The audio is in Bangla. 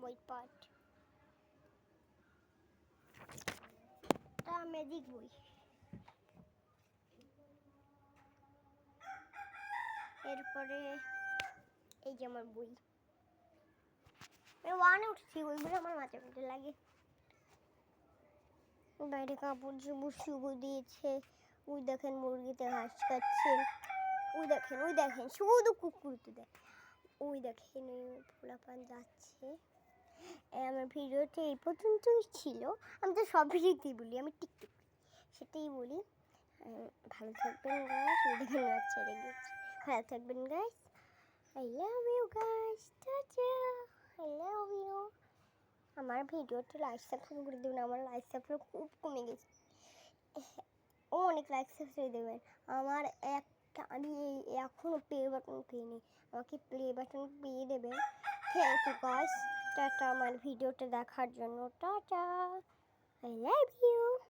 ওই পার্ট তা ম্যাজিক বই। এরপরে এই যে আমার বই, ওয়ানে উঠছি, ওইগুলো আমার মাঝে মাঝে লাগে। বাইরে কাপড় চোপড় শুকো দিয়েছে। ওই দেখেন মুরগিতে ঘাস খাচ্ছে। ওই দেখেন শুধু কুকুরতে দেয়। ওই দেখেন পোলাপান যাচ্ছে। আমার ভিডিওটি এই পর্যন্তই ছিল। আমি তো সব ভিডিওতেই বলি, আমি টিকটক সেটাই বলি। ভালো থাকবেন গাইস। ওই দেখেন বাচ্চা রেগেছে। ভালো থাকবেন guys. I love you guys. Tata, I love you. আমার ভিডিওটা লাইক সাবস্ক্রাইব করে দেবেন। আমার লাইক সাবস্ক্রাইব খুব কমে গেছে। অনেক লাইক সাবস্ক্রাইব দেবেন। আমার আমি এখনও প্লে বাটন পেইনি, আমাকে প্লে বাটন পেয়ে দেবেন। Thank you guys. টাটা, আমার ভিডিওটা দেখার জন্য। Tata, I love you.